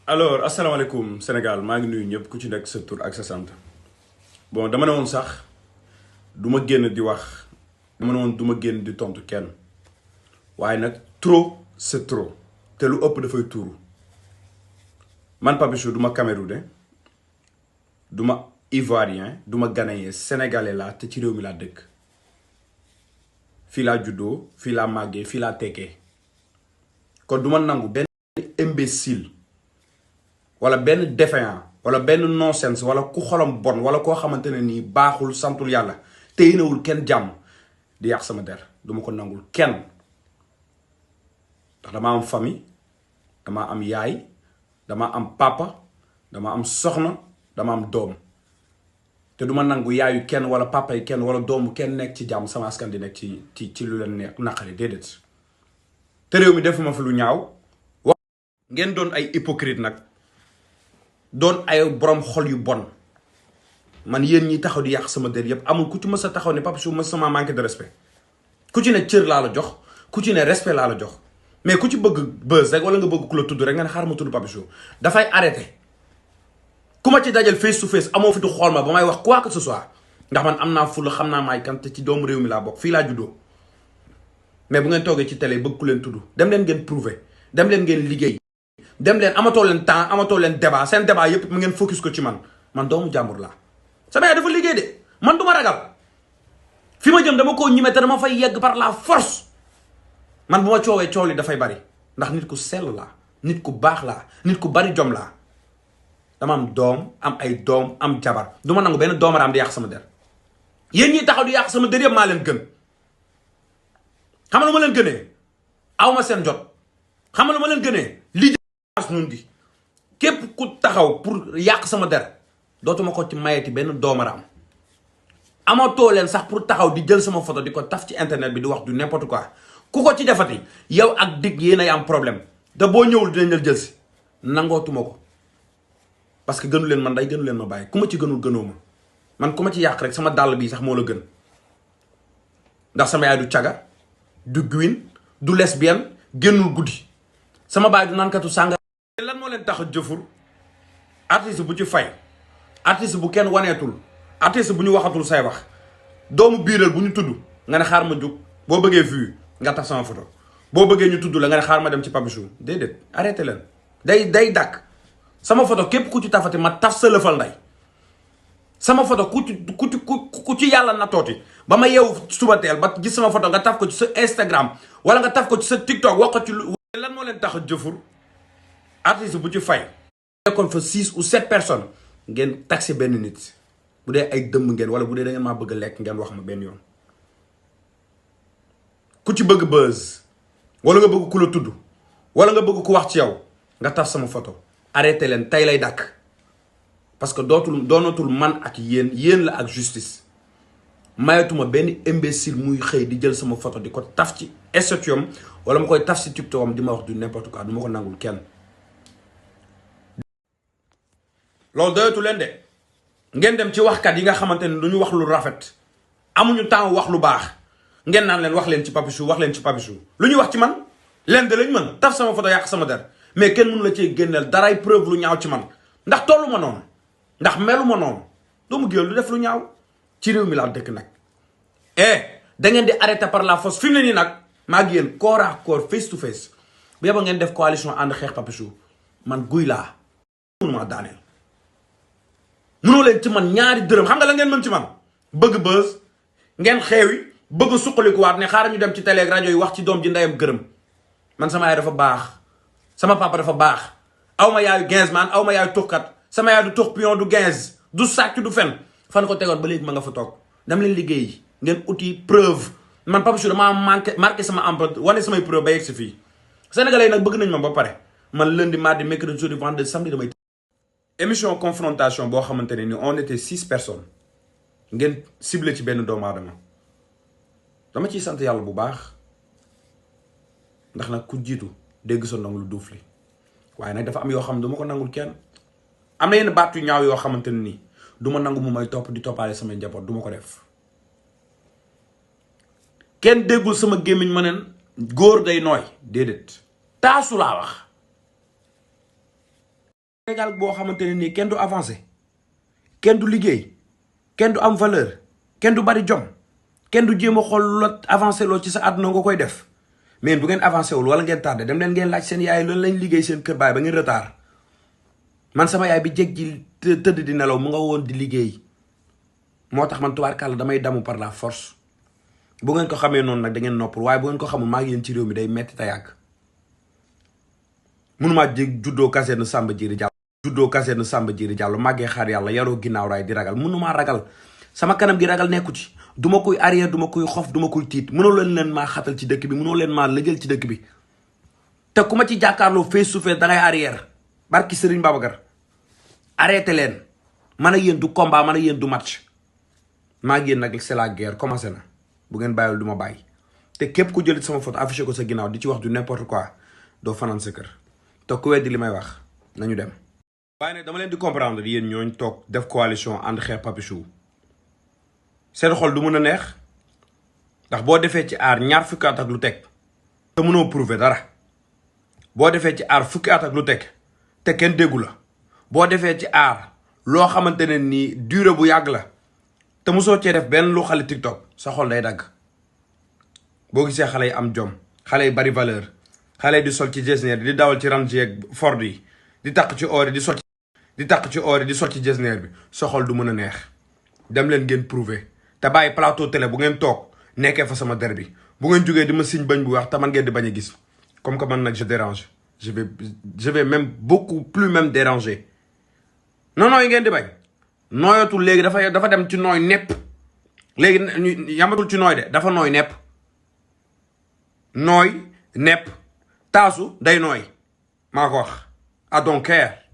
alors asalaamaaleykum Sénégal maa ngi nuyu ñëpp ku ci nekk sa tur ak sa sant bon dama ne woon sax du ma génn di wax dama ne woon du ma génn di tontu kenn waaye nag trop c'est trop te lu ëpp dafay tuuru man Papichou du ma Camerounais du ma Ivoirien du ma Ghanéen sénégalais laa te ci réew mi laa dëkk fii laa juddoo fii laa màggee fii laa tekkee kon du ma nangu benn imbécile wala benn défaillant wala benn nonsense wala ku xolam bon wala koo xamante ne nii baaxul santul yàlla te yéenewul kenn jàmm di yàq sama der duma ko nangul kenn ndax dama am famille dama am yaay dama am papa dama am soxna dama am doom te duma nangu yaayu kenn wala papa yi kenn wala doomu kenn nekk ci jàmm sama askan di nekk ci lu leen neex naqari déedéet te réew mi defuma fi lu ñaaw wax ngeen doon ay hypocrite nag doon ay borom xol yu bon man yéen ñi taxaw di yàq sama der yëpp amul ku ci mës a taxaw ne Papichou mës sama manqué de respect ku ci ne cër laa la jox ku ci ne respect laa la jox mais ku ci bëgg buzz rek wala nga bëgg ku la tudd rek nga ne xaar ma tudd Papichou dafay arrêté ku ma ci dajal face to face amoo fi du xool ma ba may wax quoi que ce soit ndax man am naa fulla xam naa maay kan te ci doomu réew mi laa bokk fii laa juddoo mais bu ngeen toogee ci télé bëgg ku leen tudd dem leen ngeen prouver dem leen ngeen liggéey dem leen amatoo leen temps amatoo leen débat seen débat yëpp mu ngeen focus ko ci man doomu jàmbur laa sama yaay dafa liggéey de man du ma ragal fi ma jëm dama koo ñime te dama fay yegg par la force man bu ma coowee coow li dafay bari ndax nit ku sell laa nit ku baax laa nit ku bari jom laa dama am doom am ay doom am jabar du ma nangu benn doomaraam di yàq sama der yéen ñi taxaw di yàq sama der yëpp maa leen gën xam nga lu ma leen gënee aw ma seen jot xam nga lu ma leen gënee li nun di képp ku taxaw pour yàq sama der dootuma ko ci mayeti benn doomaraam amatoo leen sax pour taxaw di jël sama photo di ko taf ci internet bi di wax du n'importe quoi ku ko ci defati yow ak dig yéen ay am problème te boo ñëwul dinañ la jël si nangootuma ko parce que gënu leen man day gënu leen ma bàyyi ku ma ci gënul gënoo ma man ku ma ci yàq rek sama dàll bii sax moo la gën ndax sama yaay du caga du guine du lesbienne génnul guddi sama baay du naankatu sànga lan moo leen tax a jëfur artiste bu ci fay artiste bu kenn waneetul artiste bu ñu waxatul say wax doomu biiral bu ñu tudd nga ne xaar ma jóg boo bëggee vue nga tax sama photo boo bëggee ñu tudd la nga ne xaar ma dem ci Papichou déedéet arrêté leen day dàkk sama photo képp ku ci tafati ma taf sa lëfal nday sama photo ku ci yàlla na tooti ba ma yeewu suba teel ba gis sama photo nga taf ko ci sa Instagram wala nga taf ko ci sa TikTok wax ko ci lan moo leen tax a jëfur artiste bu ci fay nekkoon fa 6 ou 7 personnes ngeen taxé benn nit bu dee ay dëmm ngeen wala bu dee da ngeen maa bëgg a lekk ngeen wax ma benn yoon ku ci bëgg buzz wala nga bëgg ku la tudd wala nga bëgg ku wax ci yow nga taf sama photo arrêté leen tey lay dàkk parce que doonatul man ak yéen la ak justice mayatuma benn imbécile muy xëy di jël sama photo di ko taf ci statut wala ma koy taf ci TikTok am di ma wax du n'importe quoi du ma ko nangul kenn loolu doyatu leen de ngeen dem ci waxkat yi nga xamante ne du ñu wax lu rafet amuñu temps wax lu baax ngeen naan leen wax leen ci Papichou wax leen ci Papichou lu ñuy wax ci man leen de lañ mën taf sama photo yàq sama der mais kenn mënu la cee génneel daray preuve lu ñaaw ci man ndax tollu ma noonu ndax melu ma noonu doomu géwél du def lu ñaaw ci réew mi laa dëkk nag da ngeen di arrêté par la force fi mu ne nii nag maa ngi yéen corps à corps face to face bu yeba ngeen def coalition ànd xeex Papichou man guy laa mënuma daaneel mënoo leen ci man ñaari dërëm xam nga la ngeen mën ci man bëgg buzz ngeen xeewi bëgg suqalikuwaat ne xaaral ñu dem ci télé ak rajo yi wax ci doom ji ndeyam gërëm man sama yaay dafa baax sama papa dafa baax aw ma yaayu 15 man aw ma yaayu tuxkat sama yaay du tux pion du 15 du sàcc du fen fan ko tegoon ba léegi ma nga fa toog dem leen liggéey ngeen uti preuve man Papichou dama marqué sama empreinte wane samay preuve ba yegg si fii sénégalais yi nag bëgg nañ ma ba pare man lundi mardi mercredi jeudi vendredi samedi damay émission confrontation boo xamante ne ni on était 6 personnes ngeen ciblé ci benn doomu aadama dama ciy sant yàlla bu baax ndax nag ku jiitu dégg sa ndong lu duuf li waaye nag dafa am yoo xam ne du ma ko nangul kenn am na yenn baat yu ñaaw yoo xamante ne nii du ma nangu mu may topp di toppaale samay njaboot du ma ko def kenn déggul sama gémmiñ ma neen góor day nooy déedéet taasu laa wax Sénégal boo xamante ne nii kenn du avancé kenn du liggéey kenn du am valeur kenn du bari jom kenn du jéem a xool la avancé loo ci sa àdduna nga koy def mais bu ngeen avancé wul wala ngeen tardé dem leen ngeen laaj seen yaay loolu lañ liggéey seen kër baay ba ngeen retard man sama yaay bi jeg ji tëdd di nelaw mu nga woon di liggéey moo tax man tubaarkàlla damay damu par la force bu ngeen ko xamee noonu nag da ngeen noppal waaye bu ngeen ko xamul maa ngi yéen ci réew mi day metti te yàgg mënumaa jég juddoo caserne Samba Diéry Diallo màggee xaar yàlla yaroo ginnaaw raay di ragal mënumaa ragal sama kanam gi ragal nekku ci duma koy arrière duma koy xof duma koy tiit mënoo leen maa xatal ci dëkk bi mënoo leen maa lëjal ci dëkk bi te ku ma ci jàkkaarloo face to face dangay arrière barki Serigne Babacar arrêté leen man ak yéen du combat man ak yéen du match maa ngi yéen nag c'est la guerre commencé na bu ngeen bàyyiwul du ma bàyyi te képp ku jëlit sama photo affiché ko sa ginnaaw di ci wax du n'importe quoi doo fanaan sa kër te ku weddi li may wax nañu dem. waaye nag dama leen di comprendre yéen ñooñ toog def coalition ànd xeex Papichou seen xol du mën a neex ndax boo defee ci aar ñaar fukki at ak lu teg te mënoo prouver dara boo defee ci aar fukki at ak lu teg te kenn déggu la boo defee ci aar loo xamante ne nii durée bu yàgg la te mosoo cee def benn lu xale TikTok sa xol day dagg boo gisee xale yi am jom xale yi bari valeur xale yi di sol ci jesner di dawal ci Range ak Ford yi di takk ci oor yi di sol ci jesner bi sa xol du mën a neex dem leen ngeen prouver te bàyyi plateau télé bu ngeen toog nekkee fa sama der bi bu ngeen jógee di ma signe bañ bu wax te man ngeen di bañ a gis comme que man nag je dérange je vais même beaucoup plus même déranger non yi ngeen di bañ nooyatul léegi dafa dem ci nooy nepp léegi yamatul ci nooy de dafa nooy nepp taasu day nooy maa ko wax I don't care